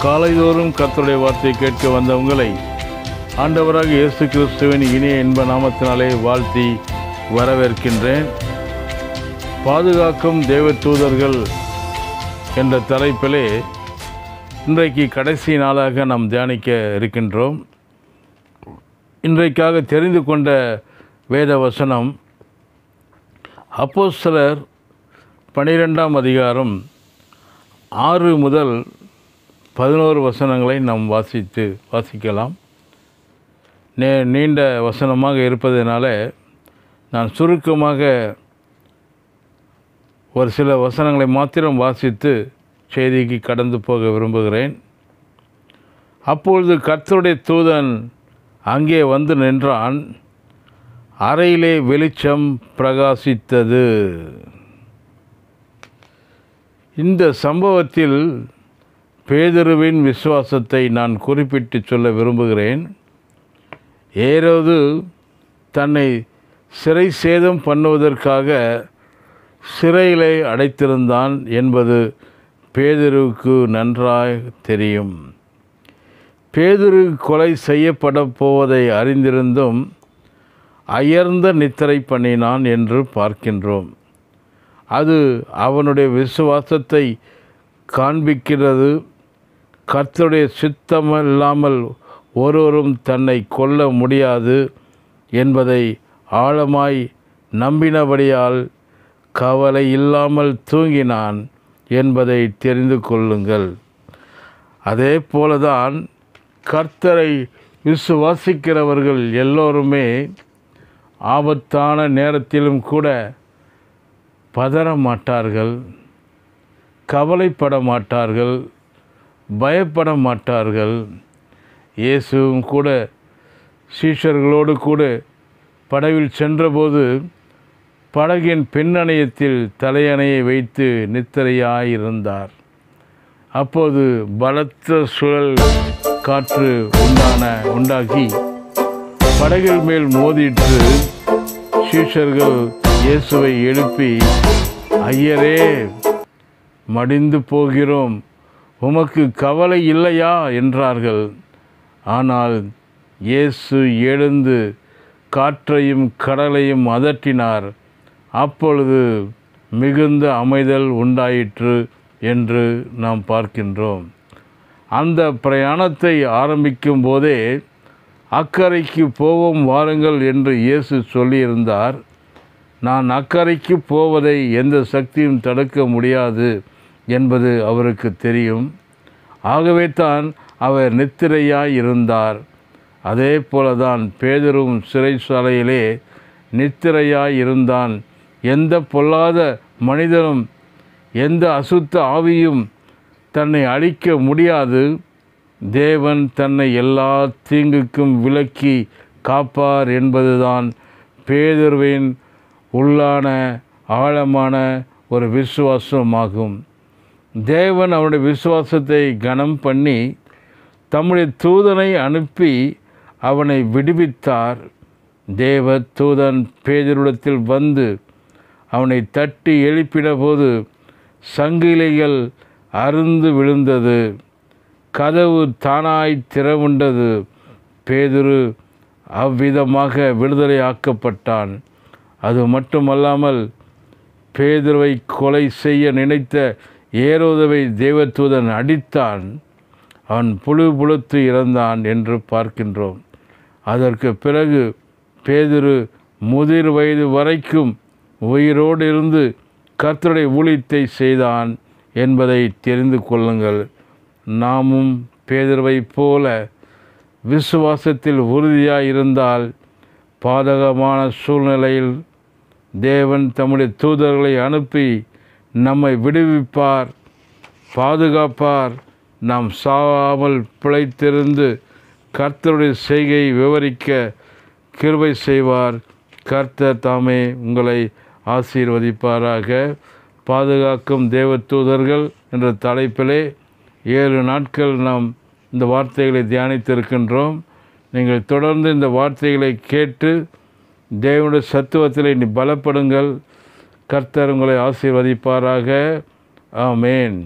காலைதோறும் கர்த்தருடைய வார்த்தையை கேட்க வந்த உங்களை ஆண்டவராக இயேசு கிறிஸ்துவின் இனிய இன்ப நாமத்தினாலே வாழ்த்தி வரவேற்கின்றேன். பாதுகாக்கும் தேவ தூதர்கள் என்ற தலைப்பிலே இன்றைக்கு கடைசி நாளாக நாம் தியானிக்க இருக்கின்றோம். இன்றைக்காக தெரிந்து கொண்ட வேத வசனம் அப்போஸ்தலர் 12ஆம் அதிகாரம் 6 முதல் 11 வசனங்களை நாம் வாசிக்கலாம். நீண்ட வசனமாக இருப்பதனால நான் சுருக்கமாக ஒரு சில வசனங்களை மாத்திரம் வாசித்து செய்திக்கு கடந்து போக விரும்புகிறேன். அப்பொழுது கர்த்தருடைய தூதன் அங்கே வந்து நின்றான். அறையிலே வெளிச்சம் பிரகாசித்தது. இந்த சம்பவத்தில் பேதுருவின் விசுவாசத்தை நான் குறிப்பிட்டு சொல்ல விரும்புகிறேன். ஏரோது தன்னை சிறை சேதம் பண்ணுவதற்காக சிறையிலே அடைத்திருந்தான் என்பது பேதுருவுக்கு நன்றாய் தெரியும். பேதுரு கொலை செய்யப்பட போவதை அறிந்திருந்தும் அயர்ந்த நித்திரை பண்ணினான் என்று பார்க்கின்றோம். அது அவனுடைய விசுவாசத்தை காண்பிக்கிறது. கர்த்தருடைய சித்தமில்லாமல் ஒருவரும் தன்னை கொல்ல முடியாது என்பதை ஆழமாய் நம்பினபடியால் கவலை இல்லாமல் தூங்கினான் என்பதை தெரிந்து கொள்ளுங்கள். அதே போலதான் கர்த்தரை விசுவாசிக்கிறவர்கள் எல்லோருமே ஆபத்தான நேரத்திலும் கூட பதற மாட்டார்கள், கவலைப்பட மாட்டார்கள், பயப்பட மாட்டார்கள். இயேசுவும் கூட சீஷர்களோடு கூட படவில் சென்றபோது படகின் பின்னணையத்தில் தலையணையை வைத்து நித்திரையாயிருந்தார். அப்போது பலத்த சுழல் காற்று உண்டாகி படகில் மேல் மோதிற்று. சீஷர்கள் இயேசுவை எழுப்பி, ஐயரே, மடிந்து போகிறோம், உமக்கு கவலை இல்லையா என்றார்கள். ஆனால் இயேசு எழுந்து காற்றையும் கடலையும் அதட்டினார். அப்பொழுது மிகுந்த அமைதல் உண்டாயிற்று என்று நாம் பார்க்கின்றோம். அந்த பிரயாணத்தை ஆரம்பிக்கும் போதே அக்கரைக்கு போவோம் வாருங்கள் என்று இயேசு சொல்லியிருந்தார். நான் அக்கரைக்கு போவதை எந்த சக்தியும் தடுக்க முடியாது என்பது அவருக்கு தெரியும். ஆகவே தான் அவர் நித்திரையாய் இருந்தார். அதே போலதான் பேதுருவும் சிறைச்சாலையிலே நித்திரையாய் இருந்தான். எந்த பொல்லாத மனிதனும் எந்த அசுத்த ஆவியும் தன்னை அழிக்க முடியாது. தேவன் தன்னை எல்லா தீங்குக்கும் விலக்கி காப்பார் என்பதுதான் பேதுருவின் உள்ளான ஆழமான ஒரு விசுவாசமாகும். தேவன் அவனுடைய விசுவாசத்தை கனம் பண்ணி தம்முடைய தூதனை அனுப்பி அவனை விடுவித்தார். தேவ தூதன் பேதுருவிடத்தில் வந்து அவனை தட்டி எழுப்பின போது சங்கிலிகள் அறுந்து விழுந்தது, கதவு தானாய் திறவுண்டது. பேதுரு அவ்விதமாக விடுதலை ஆக்கப்பட்டான். அது மட்டுமல்லாமல் பேதுருவை கொலை செய்ய நினைத்த ஏரோதுவை தேவதூதன் அடித்தான். அவன் புழுத்து இறந்தான் என்று பார்க்கின்றோம். அதற்கு பிறகு பேதுரு முதிர் வயது வரைக்கும் உயிரோடு இருந்து கர்த்தருடைய ஊழியத்தை செய்தான் என்பதை தெரிந்து கொள்ளுங்கள். நாமும் பேதுருவைப் போல விசுவாசத்தில் உறுதியாக இருந்தால் பாதகமான சூழ்நிலையில் தேவன் தம்முடைய தூதர்களை அனுப்பி நம்மை விடுவிப்பார், பாதுகாப்பார். நாம் சாவாமல் பிழைத்திருந்து கர்த்தருடைய செய்கையை விவரிக்க கிருபை செய்வார். கர்த்தர் தாமே உங்களை ஆசீர்வதிப்பாராக. பாதுகாக்கும் தேவ தூதர்கள் என்ற தலைப்பிலே 7 நாட்கள் நாம் இந்த வார்த்தைகளை தியானித்திருக்கின்றோம். நீங்கள் தொடர்ந்து இந்த வார்த்தைகளை கேட்டு தேவனுடைய சத்துவத்தில் பலப்படுங்கள். கர்த்தர் உங்களை ஆசீர்வதிப்பாராக. ஆமென்.